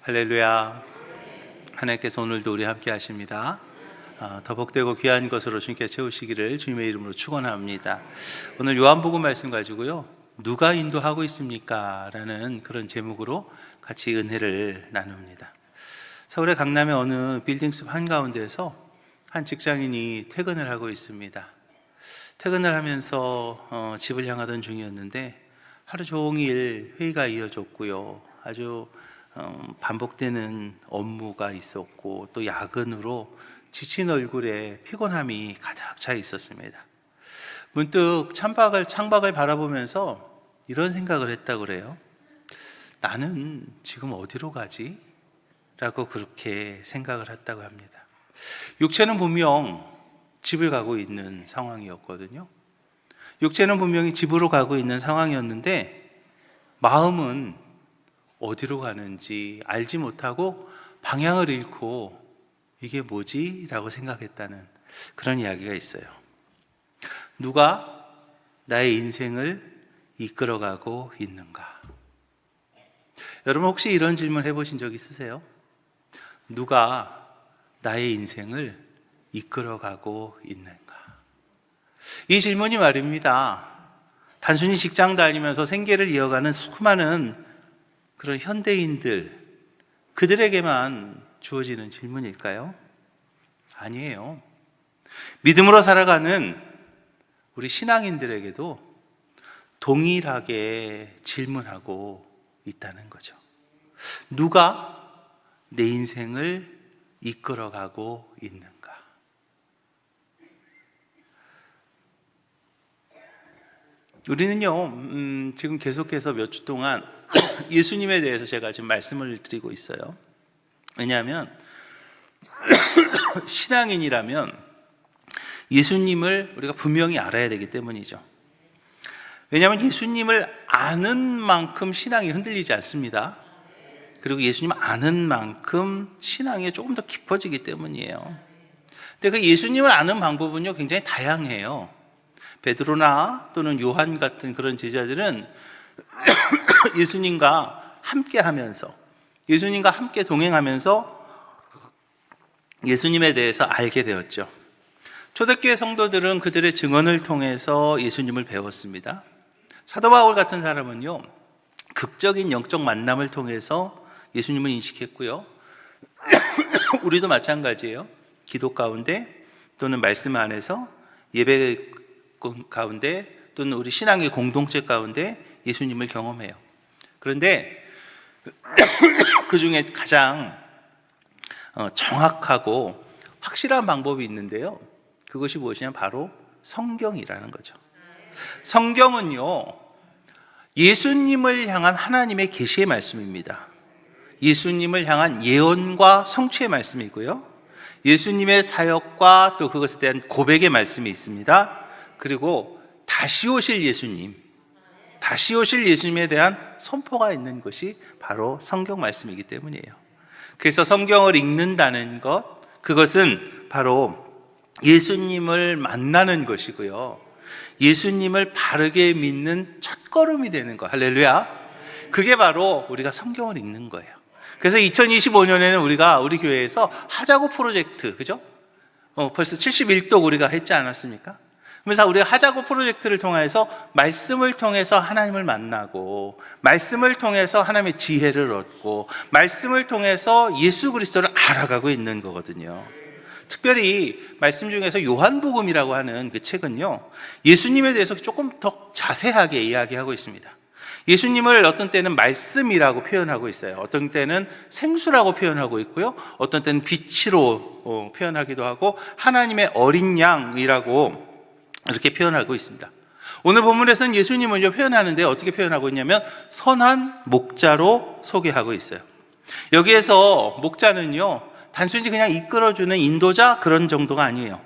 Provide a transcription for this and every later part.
할렐루야. 하나님께서 오늘도 우리 함께 하십니다. 더 복되고 귀한 것으로 주님께 채우시기를 주님의 이름으로 축원합니다. 오늘 요한복음 말씀 가지고요, 누가 인도하고 있습니까? 라는 그런 제목으로 같이 은혜를 나눕니다. 서울의 강남의 어느 빌딩숲 한가운데에서 한 직장인이 퇴근을 하고 있습니다. 퇴근을 하면서 집을 향하던 중이었는데 하루 종일 회의가 이어졌고요, 아주 반복되는 업무가 있었고 또 야근으로 지친 얼굴에 피곤함이 가득 차 있었습니다. 문득 창밖을 바라보면서 이런 생각을 했다고 그래요. 나는 지금 어디로 가지? 라고 그렇게 생각을 했다고 합니다. 육체는 분명 집을 가고 있는 상황이었거든요. 육체는 분명히 집으로 가고 있는 상황이었는데 마음은 어디로 가는지 알지 못하고 방향을 잃고 이게 뭐지? 라고 생각했다는 그런 이야기가 있어요. 누가 나의 인생을 이끌어가고 있는가? 여러분 혹시 이런 질문 해보신 적 있으세요? 누가 나의 인생을 이끌어가고 있는가? 이 질문이 말입니다, 단순히 직장 다니면서 생계를 이어가는 수많은 그런 현대인들, 그들에게만 주어지는 질문일까요? 아니에요. 믿음으로 살아가는 우리 신앙인들에게도 동일하게 질문하고 있다는 거죠. 누가 내 인생을 이끌어가고 있는가? 우리는요, 지금 계속해서 몇 주 동안 예수님에 대해서 제가 지금 말씀을 드리고 있어요. 왜냐하면 신앙인이라면 예수님을 우리가 분명히 알아야 되기 때문이죠. 왜냐하면 예수님을 아는 만큼 신앙이 흔들리지 않습니다. 그리고 예수님을 아는 만큼 신앙이 조금 더 깊어지기 때문이에요. 근데 그 예수님을 아는 방법은요, 굉장히 다양해요. 베드로나 또는 요한 같은 그런 제자들은 예수님과 함께 하면서, 예수님과 함께 동행하면서 예수님에 대해서 알게 되었죠. 초대교회 성도들은 그들의 증언을 통해서 예수님을 배웠습니다. 사도 바울 같은 사람은요, 극적인 영적 만남을 통해서 예수님을 인식했고요. 우리도 마찬가지예요. 기도 가운데 또는 말씀 안에서, 예배 가운데 또는 우리 신앙의 공동체 가운데 예수님을 경험해요. 그런데 그 중에 가장 정확하고 확실한 방법이 있는데요, 그것이 무엇이냐면 바로 성경이라는 거죠. 성경은요, 예수님을 향한 하나님의 계시의 말씀입니다. 예수님을 향한 예언과 성취의 말씀이고요, 예수님의 사역과 또 그것에 대한 고백의 말씀이 있습니다. 그리고 다시 오실 예수님에 대한 선포가 있는 것이 바로 성경 말씀이기 때문이에요. 그래서 성경을 읽는다는 것, 그것은 바로 예수님을 만나는 것이고요, 예수님을 바르게 믿는 첫걸음이 되는 것. 할렐루야. 그게 바로 우리가 성경을 읽는 거예요. 그래서 2025년에는 우리가 우리 교회에서 하자고 프로젝트, 그죠? 벌써 71독 우리가 했지 않았습니까? 그래서 우리가 하자고 프로젝트를 통해서 말씀을 통해서 하나님을 만나고, 말씀을 통해서 하나님의 지혜를 얻고, 말씀을 통해서 예수 그리스도를 알아가고 있는 거거든요. 특별히 말씀 중에서 요한복음이라고 하는 그 책은요, 예수님에 대해서 조금 더 자세하게 이야기하고 있습니다. 예수님을 어떤 때는 말씀이라고 표현하고 있어요. 어떤 때는 생수라고 표현하고 있고요, 어떤 때는 빛으로 표현하기도 하고, 하나님의 어린 양이라고 이렇게 표현하고 있습니다. 오늘 본문에서는 예수님을 표현하는데 어떻게 표현하고 있냐면 선한 목자로 소개하고 있어요. 여기에서 목자는요, 단순히 그냥 이끌어주는 인도자 그런 정도가 아니에요.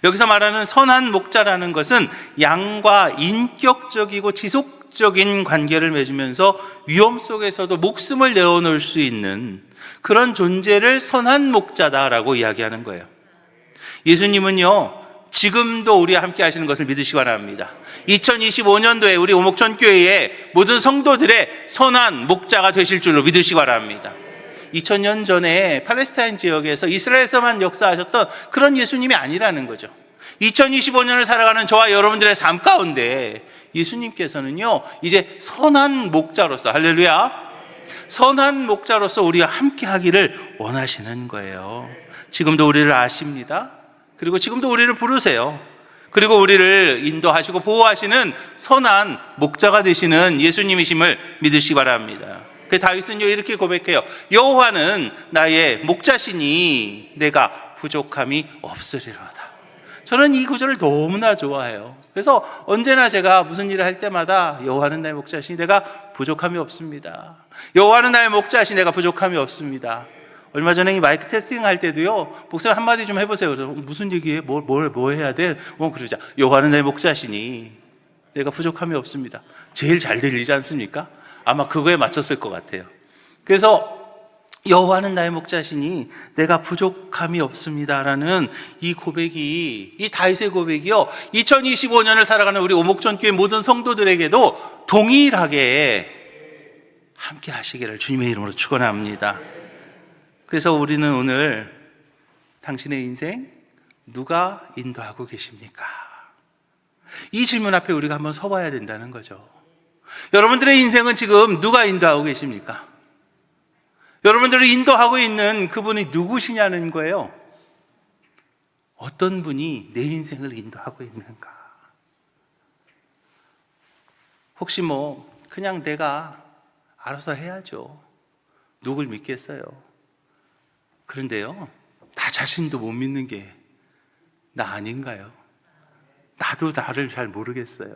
여기서 말하는 선한 목자라는 것은 양과 인격적이고 지속적인 관계를 맺으면서 위험 속에서도 목숨을 내어놓을 수 있는 그런 존재를 선한 목자다라고 이야기하는 거예요. 예수님은요, 지금도 우리와 함께 하시는 것을 믿으시기 바랍니다. 2025년도에 우리 오목천교회의 모든 성도들의 선한 목자가 되실 줄로 믿으시기 바랍니다. 2000년 전에 팔레스타인 지역에서 이스라엘에서만 역사하셨던 그런 예수님이 아니라는 거죠. 2025년을 살아가는 저와 여러분들의 삶 가운데 예수님께서는요, 이제 선한 목자로서, 할렐루야, 선한 목자로서 우리와 함께 하기를 원하시는 거예요. 지금도 우리를 아십니다. 그리고 지금도 우리를 부르세요. 그리고 우리를 인도하시고 보호하시는 선한 목자가 되시는 예수님이심을 믿으시기 바랍니다. 그 다윗은요, 이렇게 고백해요. 여호와는 나의 목자시니 내가 부족함이 없으리로다. 저는 이 구절을 너무나 좋아해요. 그래서 언제나 제가 무슨 일을 할 때마다 여호와는 나의 목자시니 내가 부족함이 없습니다. 여호와는 나의 목자시니 내가 부족함이 없습니다. 얼마 전에 이 마이크 테스팅 할 때도요, 목사님 한마디 좀 해보세요. 그래서 무슨 얘기해? 뭐 해야 돼? 그러자. 여호와는 나의 목자시니 내가 부족함이 없습니다. 제일 잘 들리지 않습니까? 아마 그거에 맞췄을 것 같아요. 그래서 여호와는 나의 목자시니 내가 부족함이 없습니다라는 이 고백이, 이 다윗의 고백이요, 2025년을 살아가는 우리 오목전교회 모든 성도들에게도 동일하게 함께 하시기를 주님의 이름으로 축원합니다. 그래서 우리는 오늘 당신의 인생 누가 인도하고 계십니까? 이 질문 앞에 우리가 한번 서봐야 된다는 거죠. 여러분들의 인생은 지금 누가 인도하고 계십니까? 여러분들을 인도하고 있는 그분이 누구시냐는 거예요. 어떤 분이 내 인생을 인도하고 있는가? 혹시 그냥 내가 알아서 해야죠. 누굴 믿겠어요? 그런데요, 나 자신도 못 믿는 게 나 아닌가요? 나도 나를 잘 모르겠어요.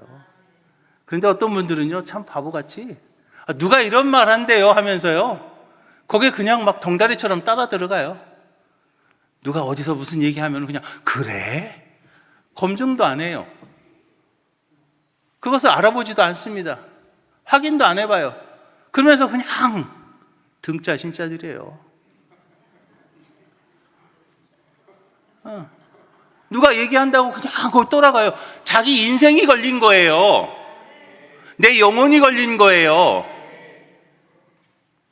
그런데 어떤 분들은요, 참 바보같이 누가 이런 말 한대요 하면서요, 거기에 그냥 막 덩다리처럼 따라 들어가요. 누가 어디서 무슨 얘기하면 그냥 그래? 검증도 안 해요. 그것을 알아보지도 않습니다. 확인도 안 해봐요. 그러면서 그냥 등자 신자들이에요. 누가 얘기한다고 그냥 거기 돌아가요. 자기 인생이 걸린 거예요. 내 영혼이 걸린 거예요.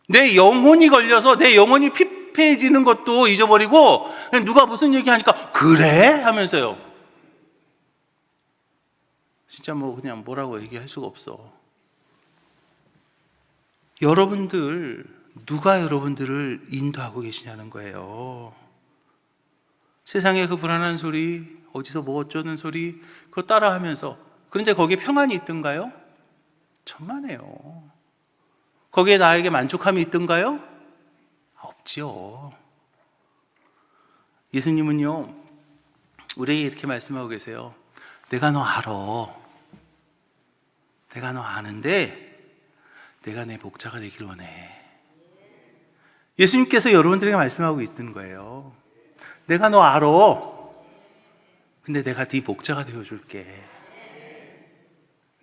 내 영혼이 걸려서 내 영혼이 피폐해지는 것도 잊어버리고 누가 무슨 얘기하니까 그래? 하면서요. 진짜 그냥 뭐라고 얘기할 수가 없어. 누가 여러분들을 인도하고 계시냐는 거예요. 세상에 그 불안한 소리, 어디서 어쩌는 소리, 그거 따라하면서, 그런데 거기에 평안이 있던가요? 천만에요. 거기에 나에게 만족함이 있던가요? 없지요. 예수님은요, 우리에게 이렇게 말씀하고 계세요. 내가 너 알아. 내가 너 아는데 내가 내 목자가 되길 원해. 예수님께서 여러분들에게 말씀하고 있는 거예요. 내가 너 알아. 근데 내가 네 목자가 되어줄게.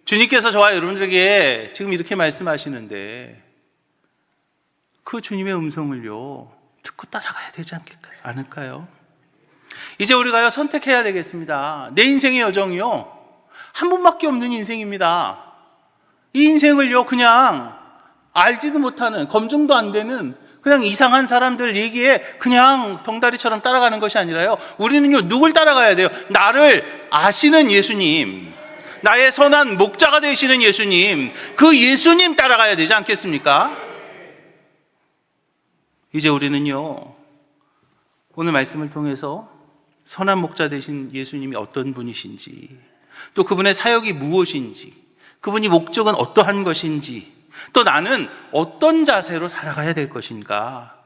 주님께서 저와 여러분들에게 지금 이렇게 말씀하시는데 그 주님의 음성을요, 듣고 따라가야 되지 않을까요? 이제 우리가요, 선택해야 되겠습니다. 내 인생의 여정이요, 한 번밖에 없는 인생입니다. 이 인생을요, 그냥 알지도 못하는, 검증도 안 되는 그냥 이상한 사람들 얘기에 그냥 덩다리처럼 따라가는 것이 아니라요, 우리는요, 누굴 따라가야 돼요? 나를 아시는 예수님, 나의 선한 목자가 되시는 예수님, 그 예수님 따라가야 되지 않겠습니까? 이제 우리는요, 오늘 말씀을 통해서 선한 목자 되신 예수님이 어떤 분이신지, 또 그분의 사역이 무엇인지, 그분이 목적은 어떠한 것인지, 또 나는 어떤 자세로 살아가야 될 것인가,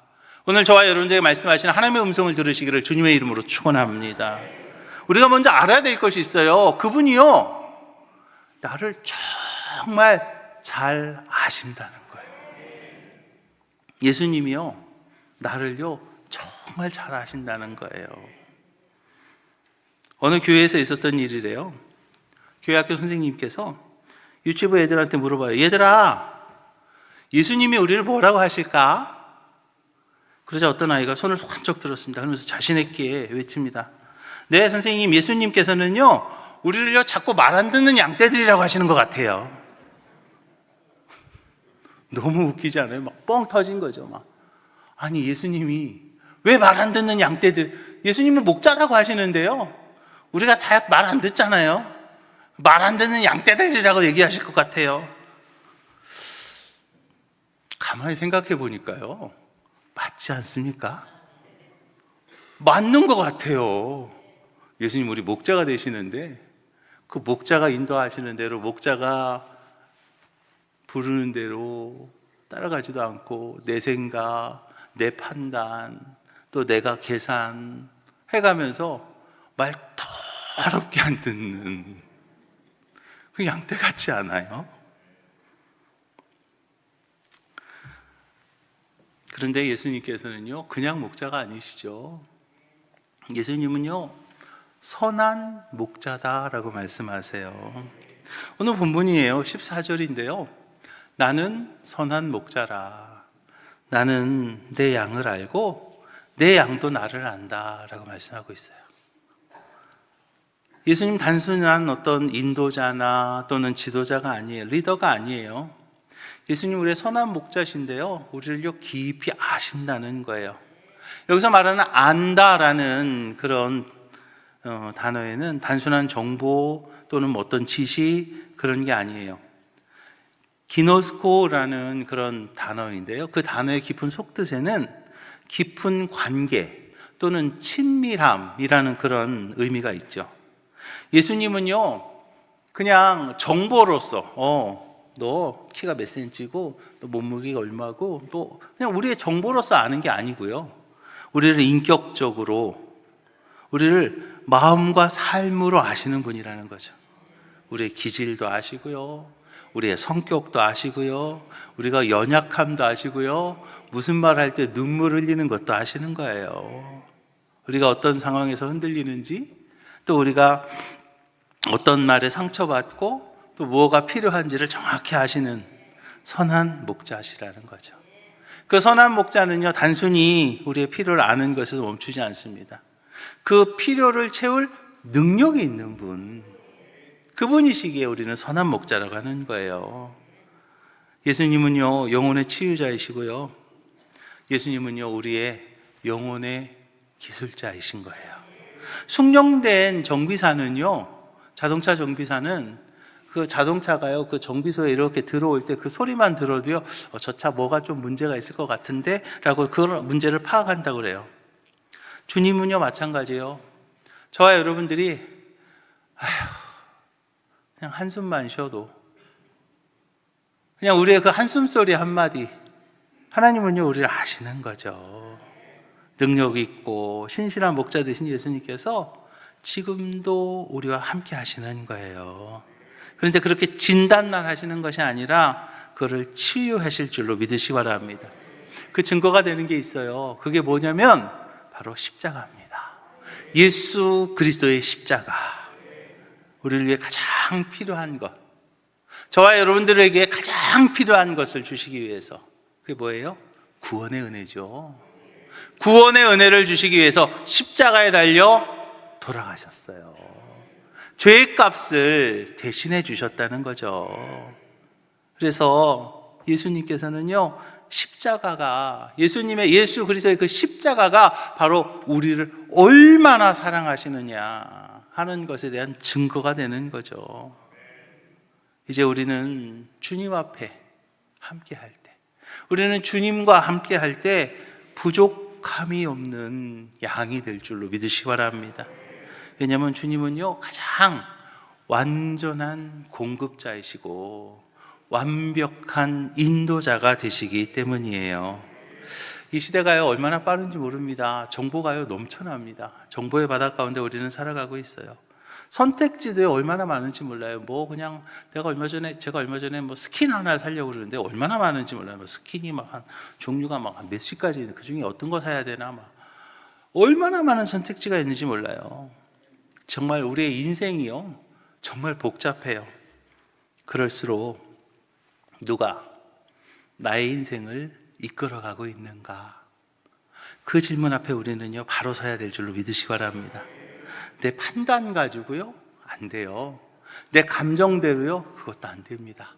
오늘 저와 여러분들에게 말씀하시는 하나님의 음성을 들으시기를 주님의 이름으로 축원합니다. 우리가 먼저 알아야 될 것이 있어요. 그분이요, 나를 정말 잘 아신다는 거예요. 예수님이요, 나를요 정말 잘 아신다는 거예요. 어느 교회에서 있었던 일이래요. 교회 학교 선생님께서 유치부 애들한테 물어봐요. 얘들아, 예수님이 우리를 뭐라고 하실까? 그러자 어떤 아이가 손을 번쩍 들었습니다. 그러면서 자신있게 외칩니다. 네, 선생님, 예수님께서는요, 우리를요 자꾸 말 안 듣는 양떼들이라고 하시는 것 같아요. 너무 웃기지 않아요? 막 뻥 터진 거죠. 아니, 예수님이 왜 말 안 듣는 양떼들, 예수님은 목자라고 하시는데요, 우리가 잘 말 안 듣잖아요. 말 안 듣는 양떼들이라고 얘기하실 것 같아요. 가만히 생각해 보니까요, 맞지 않습니까? 맞는 것 같아요. 예수님 우리 목자가 되시는데 그 목자가 인도하시는 대로, 목자가 부르는 대로 따라가지도 않고 내 생각, 내 판단, 또 내가 계산해가면서 말 더럽게 안 듣는 그 양떼 같지 않아요? 그런데 예수님께서는요, 그냥 목자가 아니시죠. 예수님은요, 선한 목자다라고 말씀하세요. 오늘 본문이에요. 14절인데요. 나는 선한 목자라. 나는 내 양을 알고 내 양도 나를 안다라고 말씀하고 있어요. 예수님 단순한 어떤 인도자나 또는 지도자가 아니에요. 리더가 아니에요. 예수님 우리의 선한 목자신데요, 우리를 깊이 아신다는 거예요. 여기서 말하는 안다라는 그런 단어에는 단순한 정보 또는 어떤 지시, 그런 게 아니에요. 기노스코라는 그런 단어인데요, 그 단어의 깊은 속뜻에는 깊은 관계 또는 친밀함이라는 그런 의미가 있죠. 예수님은요, 그냥 정보로서 너 키가 몇 센치고 너 몸무게가 얼마고, 또 그냥 우리의 정보로서 아는 게 아니고요, 우리를 인격적으로, 우리를 마음과 삶으로 아시는 분이라는 거죠. 우리의 기질도 아시고요, 우리의 성격도 아시고요, 우리가 연약함도 아시고요, 무슨 말 할 때 눈물 흘리는 것도 아시는 거예요. 우리가 어떤 상황에서 흔들리는지, 또 우리가 어떤 말에 상처받고 또 뭐가 필요한지를 정확히 아시는 선한 목자시라는 거죠. 그 선한 목자는요, 단순히 우리의 필요를 아는 것에서 멈추지 않습니다. 그 필요를 채울 능력이 있는 분, 그분이시기에 우리는 선한 목자라고 하는 거예요. 예수님은요, 영혼의 치유자이시고요, 예수님은요, 우리의 영혼의 기술자이신 거예요. 숙련된 정비사는요, 자동차 정비사는 그 자동차가요, 그 정비소에 이렇게 들어올 때 그 소리만 들어도요, 저 차 뭐가 좀 문제가 있을 것 같은데? 라고 그런 문제를 파악한다고 그래요. 주님은요, 마찬가지예요. 저와 여러분들이 그냥 한숨만 쉬어도, 그냥 우리의 그 한숨 소리 한마디, 하나님은요, 우리를 아시는 거죠. 능력 있고 신실한 목자 되신 예수님께서 지금도 우리와 함께 하시는 거예요. 그런데 그렇게 진단만 하시는 것이 아니라 그를 치유하실 줄로 믿으시기 바랍니다. 그 증거가 되는 게 있어요. 그게 뭐냐면 바로 십자가입니다. 예수 그리스도의 십자가, 우리를 위해 가장 필요한 것, 저와 여러분들에게 가장 필요한 것을 주시기 위해서, 그게 뭐예요? 구원의 은혜죠. 구원의 은혜를 주시기 위해서 십자가에 달려 돌아가셨어요. 죄의 값을 대신해 주셨다는 거죠. 그래서 예수님께서는요, 십자가가, 예수 그리스도의 그 십자가가 바로 우리를 얼마나 사랑하시느냐 하는 것에 대한 증거가 되는 거죠. 이제 우리는 주님 앞에 함께 할 때, 우리는 주님과 함께 할 때 부족함이 없는 양이 될 줄로 믿으시기 바랍니다. 왜냐하면 주님은요, 가장 완전한 공급자이시고 완벽한 인도자가 되시기 때문이에요. 이 시대가요, 얼마나 빠른지 모릅니다. 정보가요, 넘쳐납니다. 정보의 바다 가운데 우리는 살아가고 있어요. 선택지도요, 얼마나 많은지 몰라요. 뭐 그냥 제가 얼마 전에 뭐 스킨 하나 사려고 그러는데 얼마나 많은지 몰라요. 뭐 스킨이 막 한 종류가 막 한 몇십 가지 있는데 그 중에 어떤 거 사야 되나, 막 얼마나 많은 선택지가 있는지 몰라요. 정말 우리의 인생이요, 정말 복잡해요. 그럴수록 누가 나의 인생을 이끌어가고 있는가, 그 질문 앞에 우리는요, 바로 서야 될 줄로 믿으시기 바랍니다. 내 판단 가지고요, 안 돼요. 내 감정대로요, 그것도 안 됩니다.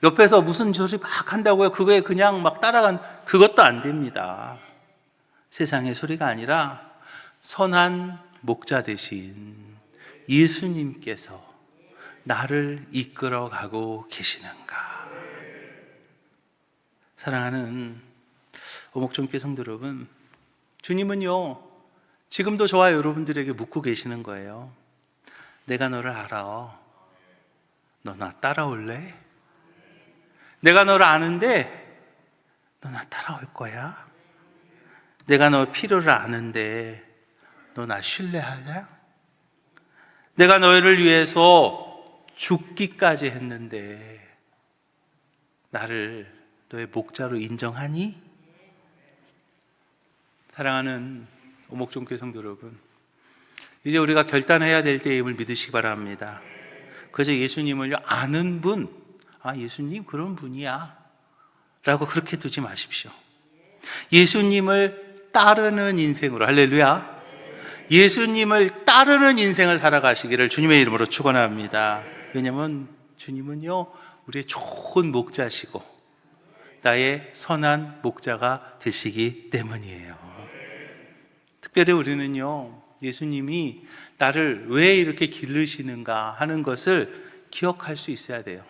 옆에서 무슨 소리 막 한다고요, 그거에 그냥 막 따라간, 그것도 안 됩니다. 세상의 소리가 아니라 선한 목자 되신 예수님께서 나를 이끌어가고 계시는가. 사랑하는 오목종교 성도 여러분, 주님은요 지금도 저와 여러분들에게 묻고 계시는 거예요. 내가 너를 알아. 너 나 따라올래? 내가 너를 아는데 너 나 따라올 거야? 내가 너 필요를 아는데 너 나 신뢰하냐? 내가 너희를 위해서 죽기까지 했는데 나를 너의 목자로 인정하니? 사랑하는 오목종교 성도 여러분, 이제 우리가 결단해야 될 때임을 믿으시기 바랍니다. 그저 예수님을 아는 분, 예수님 그런 분이야 라고 그렇게 두지 마십시오. 예수님을 따르는 인생으로, 할렐루야, 예수님을 따르는 인생을 살아가시기를 주님의 이름으로 축원합니다. 왜냐하면 주님은요 우리의 좋은 목자시고 나의 선한 목자가 되시기 때문이에요. 특별히 우리는요 예수님이 나를 왜 이렇게 기르시는가 하는 것을 기억할 수 있어야 돼요.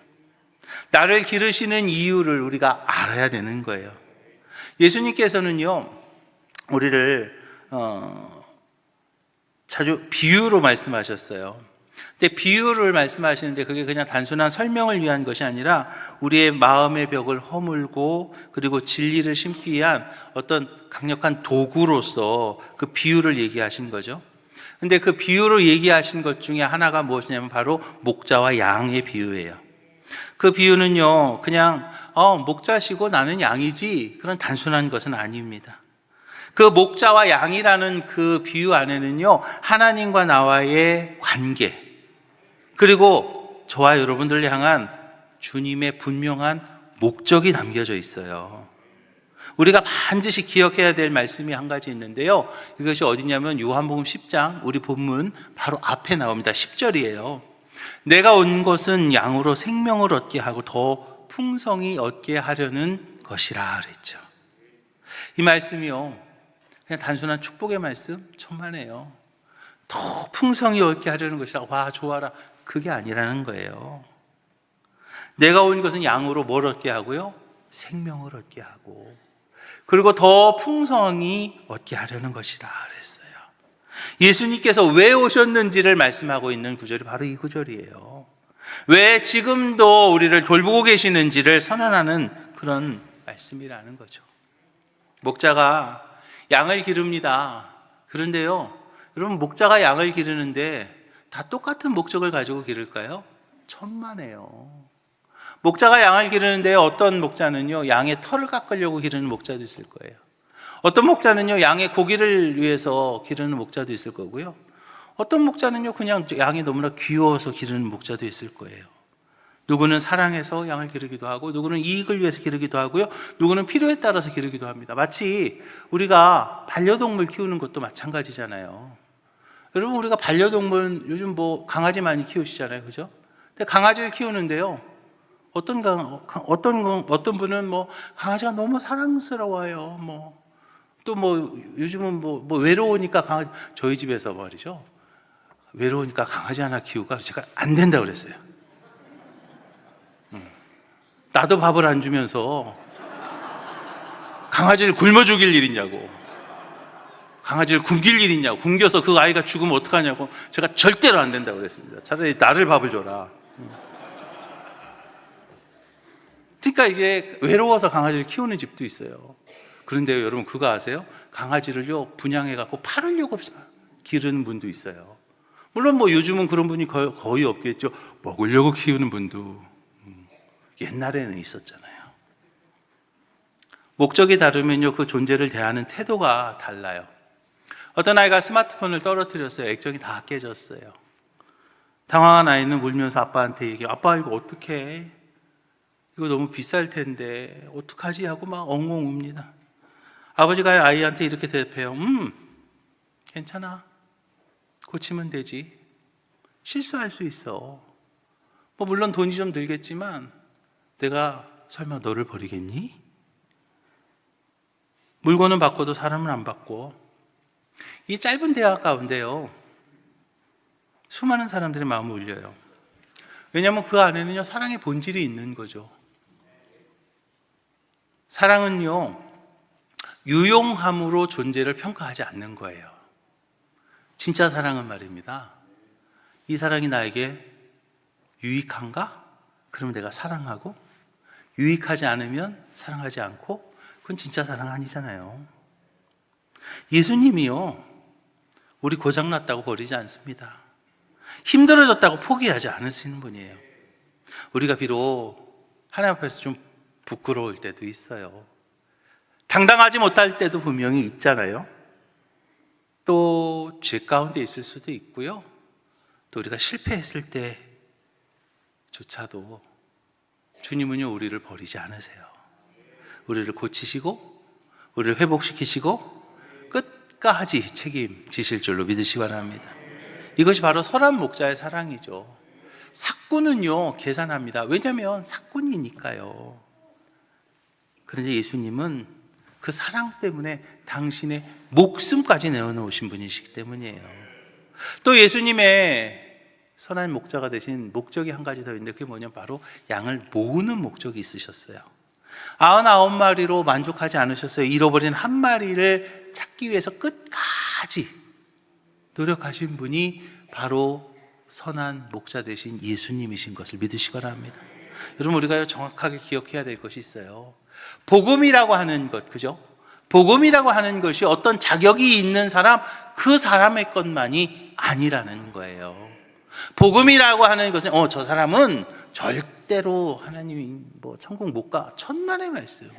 나를 기르시는 이유를 우리가 알아야 되는 거예요. 예수님께서는요 우리를 자주 비유로 말씀하셨어요. 근데 비유를 말씀하시는데 그게 그냥 단순한 설명을 위한 것이 아니라 우리의 마음의 벽을 허물고 그리고 진리를 심기 위한 어떤 강력한 도구로서 그 비유를 얘기하신 거죠. 근데 그 비유로 얘기하신 것 중에 하나가 무엇이냐면 바로 목자와 양의 비유예요. 그 비유는요 그냥 목자시고 나는 양이지 그런 단순한 것은 아닙니다. 그 목자와 양이라는 그 비유 안에는요 하나님과 나와의 관계, 그리고 저와 여러분들을 향한 주님의 분명한 목적이 담겨져 있어요. 우리가 반드시 기억해야 될 말씀이 한 가지 있는데요, 이것이 어디냐면 요한복음 10장 우리 본문 바로 앞에 나옵니다. 10절이에요. 내가 온 것은 양으로 생명을 얻게 하고 더 풍성히 얻게 하려는 것이라 그랬죠. 이 말씀이요 그냥 단순한 축복의 말씀? 천만에요. 더 풍성히 얻게 하려는 것이라. 와 좋아라. 그게 아니라는 거예요. 내가 온 것은 양으로 뭘 얻게 하고요? 생명을 얻게 하고 그리고 더 풍성히 얻게 하려는 것이라 그랬어요. 예수님께서 왜 오셨는지를 말씀하고 있는 구절이 바로 이 구절이에요. 왜 지금도 우리를 돌보고 계시는지를 선언하는 그런 말씀이라는 거죠. 목자가 양을 기릅니다. 그런데요, 여러분 목자가 양을 기르는데 다 똑같은 목적을 가지고 기를까요? 천만에요. 목자가 양을 기르는데 어떤 목자는요 양의 털을 깎으려고 기르는 목자도 있을 거예요. 어떤 목자는요 양의 고기를 위해서 기르는 목자도 있을 거고요. 어떤 목자는요 그냥 양이 너무나 귀여워서 기르는 목자도 있을 거예요. 누구는 사랑해서 양을 기르기도 하고 누구는 이익을 위해서 기르기도 하고요, 누구는 필요에 따라서 기르기도 합니다. 마치 우리가 반려동물 키우는 것도 마찬가지잖아요. 여러분 우리가 반려동물 요즘 뭐 강아지 많이 키우시잖아요, 그죠? 근데 강아지를 키우는데요 어떤 분은 뭐 강아지가 너무 사랑스러워요. 또 요즘은 뭐 외로우니까 강아지, 저희 집에서 말이죠 외로우니까 강아지 하나 키우가 제가 안 된다 그랬어요. 나도 밥을 안 주면서 강아지를 굶어 죽일 일 있냐고, 강아지를 굶길 일 있냐고, 굶겨서 그 아이가 죽으면 어떡하냐고 제가 절대로 안 된다고 그랬습니다. 차라리 나를 밥을 줘라. 그러니까 이게 외로워서 강아지를 키우는 집도 있어요. 그런데요 여러분 그거 아세요? 강아지를요 분양해갖고 팔으려고 기르는 분도 있어요. 물론 뭐 요즘은 그런 분이 거의 없겠죠. 먹으려고 키우는 분도 옛날에는 있었잖아요. 목적이 다르면요 그 존재를 대하는 태도가 달라요. 어떤 아이가 스마트폰을 떨어뜨렸어요. 액정이 다 깨졌어요. 당황한 아이는 울면서 아빠한테 얘기해요. 아빠 이거 어떡해? 이거 너무 비쌀 텐데 어떡하지? 하고 막 엉엉 웁니다. 아버지가 아이한테 이렇게 대답해요. 괜찮아. 고치면 되지. 실수할 수 있어. 물론 돈이 좀 들겠지만 내가 설마 너를 버리겠니? 물건은 바꿔도 사람은 안 바꿔. 이 짧은 대화 가운데요, 수많은 사람들의 마음을 울려요. 왜냐하면 그 안에는요, 사랑의 본질이 있는 거죠. 사랑은요, 유용함으로 존재를 평가하지 않는 거예요. 진짜 사랑은 말입니다, 이 사랑이 나에게 유익한가? 그럼 내가 사랑하고, 유익하지 않으면 사랑하지 않고, 그건 진짜 사랑 아니잖아요. 예수님이요, 우리 고장났다고 버리지 않습니다. 힘들어졌다고 포기하지 않으시는 분이에요. 우리가 비록 하나님 앞에서 좀 부끄러울 때도 있어요. 당당하지 못할 때도 분명히 있잖아요. 또 죄 가운데 있을 수도 있고요. 또 우리가 실패했을 때조차도 주님은요, 우리를 버리지 않으세요. 우리를 고치시고 우리를 회복시키시고 끝까지 책임지실 줄로 믿으시기 바랍니다. 이것이 바로 선한 목자의 사랑이죠. 삭군은요, 계산합니다. 왜냐하면 삭군이니까요. 그런데 예수님은 그 사랑 때문에 당신의 목숨까지 내어놓으신 분이시기 때문이에요. 또 예수님의 선한 목자가 되신 목적이 한 가지 더 있는데, 그게 뭐냐면 바로 양을 모으는 목적이 있으셨어요. 99마리로 만족하지 않으셨어요. 잃어버린 한 마리를 찾기 위해서 끝까지 노력하신 분이 바로 선한 목자 되신 예수님이신 것을 믿으시기 바랍니다. 여러분, 우리가 정확하게 기억해야 될 것이 있어요. 복음이라고 하는 것, 그죠? 복음이라고 하는 것이 어떤 자격이 있는 사람, 그 사람의 것만이 아니라는 거예요. 복음이라고 하는 것은 저 사람은 절대로 하나님이 천국 못 가, 천만의 말씀.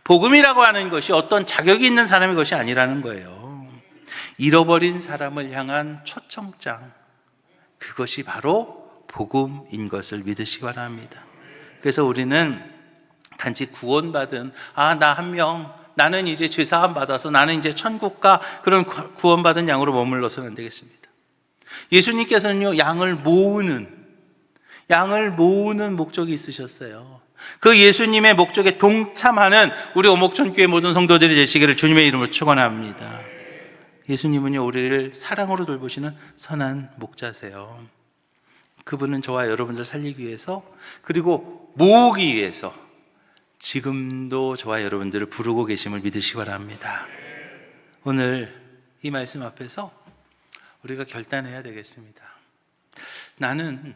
복음이라고 하는 것이 어떤 자격이 있는 사람의 것이 아니라는 거예요. 잃어버린 사람을 향한 초청장, 그것이 바로 복음인 것을 믿으시기 바랍니다. 그래서 우리는 단지 구원받은 나 한 명, 나는 이제 죄사함 받아서 나는 이제 천국 가, 그런 구원받은 양으로 머물러서는 안 되겠습니다. 예수님께서는요, 양을 모으는 목적이 있으셨어요. 그 예수님의 목적에 동참하는 우리 오목천교회 모든 성도들이 되시기를 주님의 이름으로 축원합니다. 예수님은요, 우리를 사랑으로 돌보시는 선한 목자세요. 그분은 저와 여러분들 살리기 위해서, 그리고 모으기 위해서 지금도 저와 여러분들을 부르고 계심을 믿으시기 바랍니다. 오늘 이 말씀 앞에서 우리가 결단해야 되겠습니다. 나는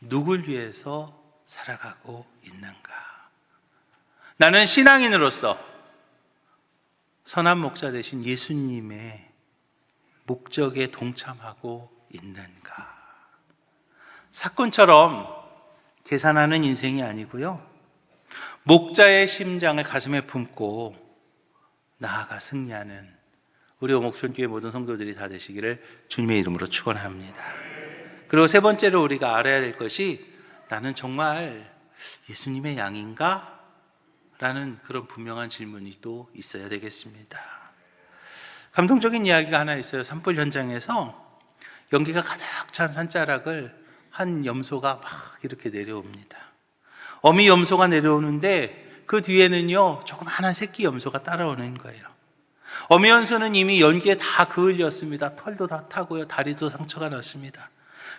누굴 위해서 살아가고 있는가? 나는 신앙인으로서 선한 목자 되신 예수님의 목적에 동참하고 있는가? 사건처럼 계산하는 인생이 아니고요, 목자의 심장을 가슴에 품고 나아가 승리하는 우리 오목천교회 모든 성도들이 다 되시기를 주님의 이름으로 축원합니다. 그리고 세 번째로 우리가 알아야 될 것이, 나는 정말 예수님의 양인가? 라는 그런 분명한 질문이 또 있어야 되겠습니다. 감동적인 이야기가 하나 있어요. 산불 현장에서 연기가 가득 찬 산자락을 한 염소가 막 이렇게 내려옵니다. 어미 염소가 내려오는데 그 뒤에는요, 조그마한 새끼 염소가 따라오는 거예요. 어미 염소는 이미 연기에 다 그을렸습니다. 털도 다 타고요, 다리도 상처가 났습니다.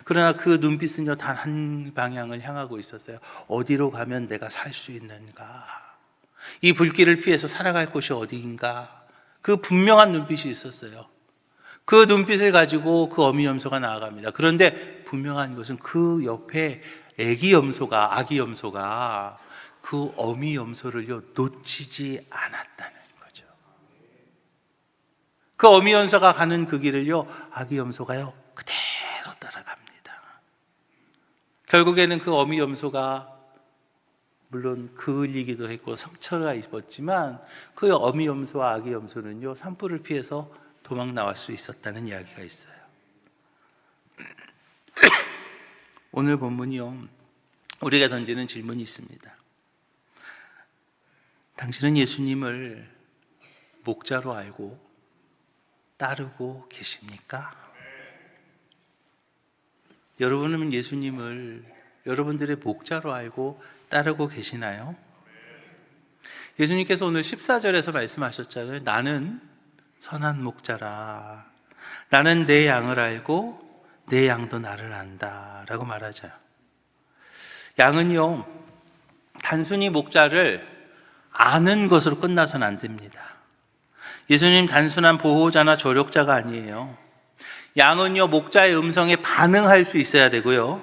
그러나 그 눈빛은요, 단 한 방향을 향하고 있었어요. 어디로 가면 내가 살 수 있는가? 이 불길을 피해서 살아갈 곳이 어디인가? 그 분명한 눈빛이 있었어요. 그 눈빛을 가지고 그 어미 염소가 나아갑니다. 그런데 분명한 것은 그 옆에 아기 염소가 그 어미 염소를요, 놓치지 않았다는 거죠. 그 어미 염소가 가는 그 길을요, 아기 염소가요, 그대로 따라갑니다. 결국에는 그 어미 염소가 물론 그을리기도 했고 상처가 입었지만, 그 어미 염소와 아기 염소는요, 산불을 피해서 도망 나올 수 있었다는 이야기가 있어요. 오늘 본문이요, 우리가 던지는 질문이 있습니다. 당신은 예수님을 목자로 알고 따르고 계십니까? 여러분은 예수님을 여러분들의 목자로 알고 따르고 계시나요? 예수님께서 오늘 14절에서 말씀하셨잖아요. 나는 선한 목자라. 나는 내 양을 알고 내 양도 나를 안다 라고 말하죠. 양은요, 단순히 목자를 아는 것으로 끝나서는 안 됩니다. 예수님 단순한 보호자나 조력자가 아니에요. 양은요, 목자의 음성에 반응할 수 있어야 되고요,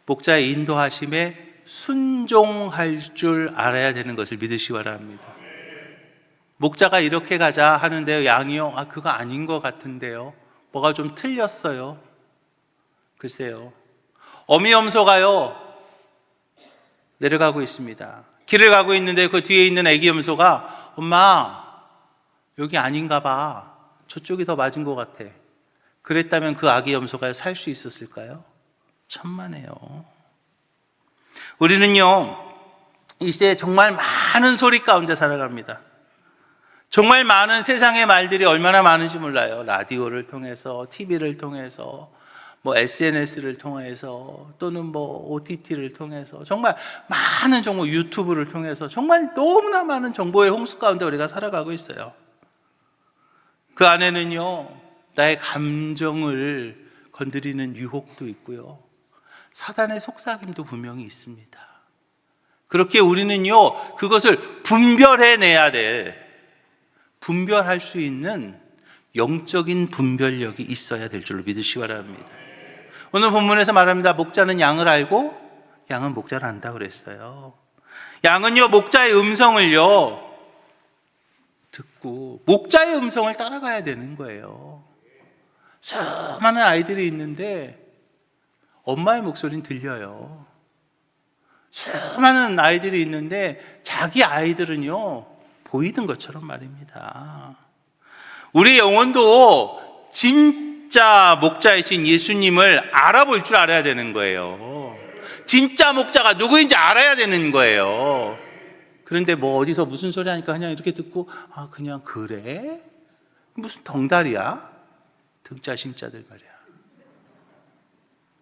목자의 인도하심에 순종할 줄 알아야 되는 것을 믿으시기 바랍니다. 목자가 이렇게 가자 하는데요, 양이요, 그거 아닌 것 같은데요, 뭐가 좀 틀렸어요. 글쎄요, 어미 염소가요 내려가고 있습니다. 길을 가고 있는데 그 뒤에 있는 애기 염소가 엄마 여기 아닌가 봐, 저쪽이 더 맞은 것 같아. 그랬다면 그 아기 염소가 살 수 있었을까요? 천만에요. 우리는요 이 시대에 정말 많은 소리 가운데 살아갑니다. 정말 많은 세상의 말들이 얼마나 많은지 몰라요. 라디오를 통해서, TV를 통해서, SNS를 통해서, 또는 OTT를 통해서, 정말 많은 정보, 유튜브를 통해서 정말 너무나 많은 정보의 홍수 가운데 우리가 살아가고 있어요. 그 안에는요 나의 감정을 건드리는 유혹도 있고요, 사단의 속삭임도 분명히 있습니다. 그렇게 우리는요 그것을 분별해내야 될, 분별할 수 있는 영적인 분별력이 있어야 될 줄로 믿으시기 바랍니다. 오늘 본문에서 말합니다. 목자는 양을 알고 양은 목자를 안다 그랬어요. 양은요 목자의 음성을요 듣고 목자의 음성을 따라가야 되는 거예요. 수많은 아이들이 있는데 엄마의 목소리는 들려요. 수많은 아이들이 있는데 자기 아이들은요 보이는 것처럼 말입니다. 우리 영혼도 진짜 목자이신 예수님을 알아볼 줄 알아야 되는 거예요. 진짜 목자가 누구인지 알아야 되는 거예요. 그런데 어디서 무슨 소리 하니까 그냥 이렇게 듣고 그냥 그래? 무슨 덩달이야? 등자심자들 말이야.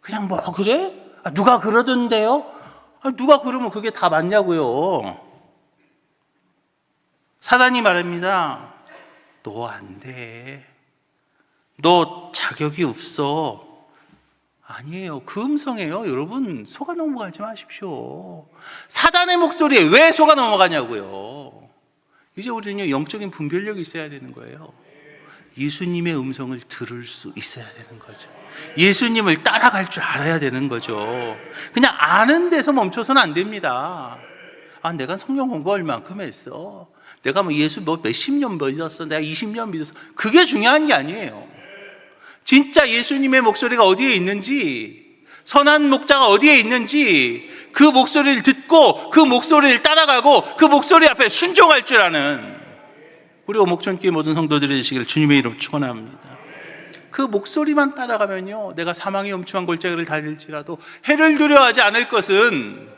그냥 그래? 누가 그러던데요? 누가 그러면 그게 다 맞냐고요. 사단이 말합니다. 너 안 돼. 너 자격이 없어. 아니에요. 그 음성이에요. 여러분 속아 넘어가지 마십시오. 사단의 목소리에 왜 속아 넘어가냐고요. 이제 우리는 영적인 분별력이 있어야 되는 거예요. 예수님의 음성을 들을 수 있어야 되는 거죠. 예수님을 따라갈 줄 알아야 되는 거죠. 그냥 아는 데서 멈춰서는 안 됩니다. 내가 성경 공부 얼만큼 했어, 내가 예수 몇십 년 믿었어, 내가 20년 믿었어, 그게 중요한 게 아니에요. 진짜 예수님의 목소리가 어디에 있는지, 선한 목자가 어디에 있는지 그 목소리를 듣고 그 목소리를 따라가고 그 목소리 앞에 순종할 줄 아는 우리 오목천교회 모든 성도들이 되시기를 주님의 이름으로 축원합니다. 그 목소리만 따라가면요 내가 사망의 엄침한 골짜기를 다닐지라도 해를 두려워하지 않을 것은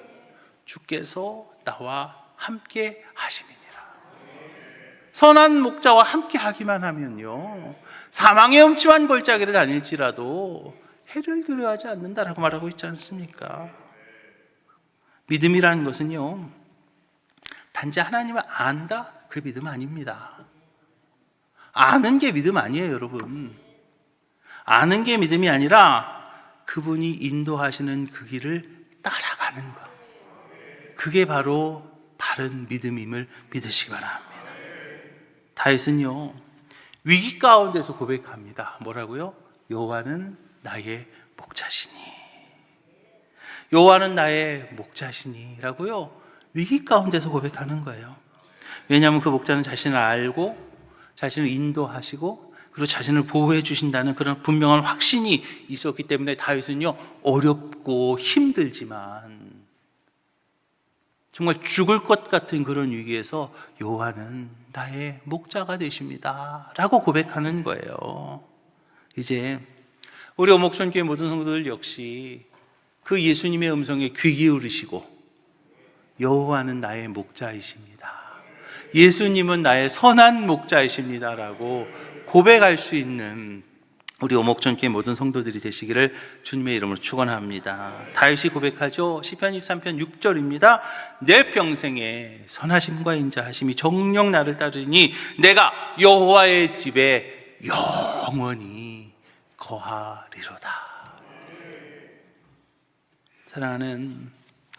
주께서 나와 함께 하심이니라. 선한 목자와 함께 하기만 하면요 사망의 엄침한 골짜기를 다닐지라도 해를 두려워하지 않는다라고 말하고 있지 않습니까? 믿음이라는 것은요 단지 하나님을 안다, 그 믿음 아닙니다. 아는 게 믿음 아니에요, 여러분. 아는 게 믿음이 아니라 그분이 인도하시는 그 길을 따라가는 것, 그게 바로 바른 믿음임을 믿으시기 바랍니다. 다윗은요 위기 가운데서 고백합니다. 뭐라고요? 여호와는 나의 목자시니, 여호와는 나의 목자시니 라고요 위기 가운데서 고백하는 거예요. 왜냐하면 그 목자는 자신을 알고 자신을 인도하시고 그리고 자신을 보호해 주신다는 그런 분명한 확신이 있었기 때문에 다윗은요 어렵고 힘들지만 정말 죽을 것 같은 그런 위기에서 여호와는 나의 목자가 되십니다 라고 고백하는 거예요. 이제 우리 오목천교회 모든 성도들 역시 그 예수님의 음성에 귀 기울이시고 여호와는 나의 목자이십니다, 예수님은 나의 선한 목자이십니다 라고 고백할 수 있는 우리 오목전교회 모든 성도들이 되시기를 주님의 이름으로 축원합니다. 다윗이 고백하죠. 시편 23편 6절입니다. 내 평생에 선하심과 인자하심이 정녕 나를 따르니 내가 여호와의 집에 영원히 거하리로다. 사랑하는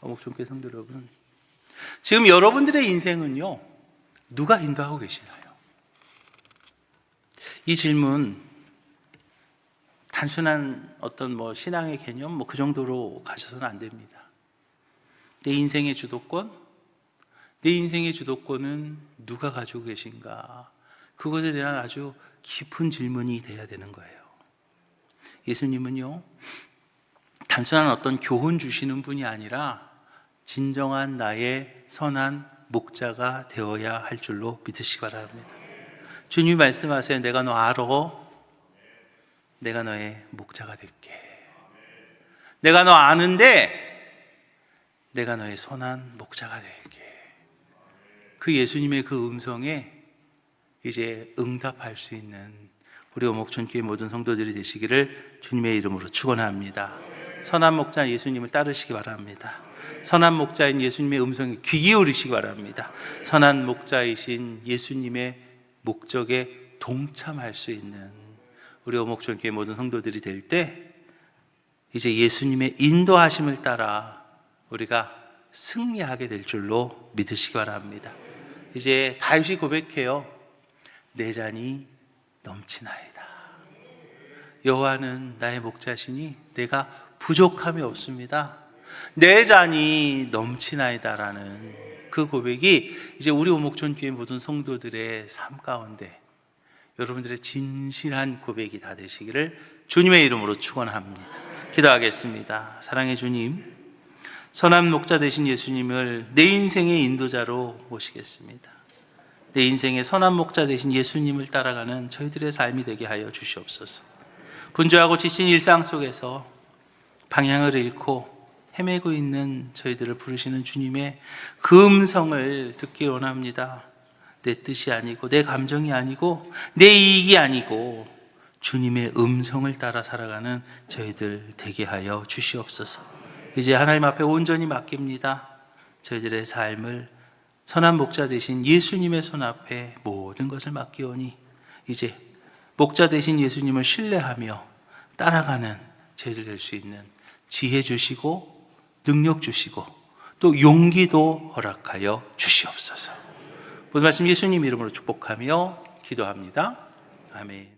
오목전교회 성도 여러분, 지금 여러분들의 인생은요, 누가 인도하고 계시나요? 이 질문 단순한 어떤 신앙의 개념 그 정도로 가셔서는 안 됩니다. 내 인생의 주도권, 내 인생의 주도권은 누가 가지고 계신가? 그것에 대한 아주 깊은 질문이 돼야 되는 거예요. 예수님은요, 단순한 어떤 교훈 주시는 분이 아니라 진정한 나의 선한 목자가 되어야 할 줄로 믿으시기 바랍니다. 주님이 말씀하세요. 내가 너 알아. 내가 너의 목자가 될게. 내가 너 아는데 내가 너의 선한 목자가 될게. 그 예수님의 그 음성에 이제 응답할 수 있는 우리 오목전교회 모든 성도들이 되시기를 주님의 이름으로 축원합니다. 선한 목자 예수님을 따르시기 바랍니다. 선한 목자인 예수님의 음성에 귀 기울이시기 바랍니다. 선한 목자이신 예수님의 목적에 동참할 수 있는 우리 오목전교회 모든 성도들이 될 때 이제 예수님의 인도하심을 따라 우리가 승리하게 될 줄로 믿으시기 바랍니다. 이제 다윗이 고백해요. 내 잔이 넘치나이다. 여호와는 나의 목자시니 내가 부족함이 없습니다. 내 잔이 넘치나이다라는 그 고백이 이제 우리 오목전교회 모든 성도들의 삶 가운데 여러분들의 진실한 고백이 다 되시기를 주님의 이름으로 축원합니다. 기도하겠습니다. 사랑의 주님, 선한 목자 되신 예수님을 내 인생의 인도자로 모시겠습니다. 내 인생의 선한 목자 되신 예수님을 따라가는 저희들의 삶이 되게 하여 주시옵소서. 분주하고 지친 일상 속에서 방향을 잃고 헤매고 있는 저희들을 부르시는 주님의 그 음성을 듣기 원합니다. 내 뜻이 아니고 내 감정이 아니고 내 이익이 아니고 주님의 음성을 따라 살아가는 저희들 되게 하여 주시옵소서. 이제 하나님 앞에 온전히 맡깁니다. 저희들의 삶을 선한 목자 되신 예수님의 손 앞에 모든 것을 맡기오니 이제 목자 되신 예수님을 신뢰하며 따라가는 저희들 될 수 있는 지혜 주시고 능력 주시고 또 용기도 허락하여 주시옵소서. 모든 말씀 예수님 이름으로 축복하며 기도합니다. 아멘.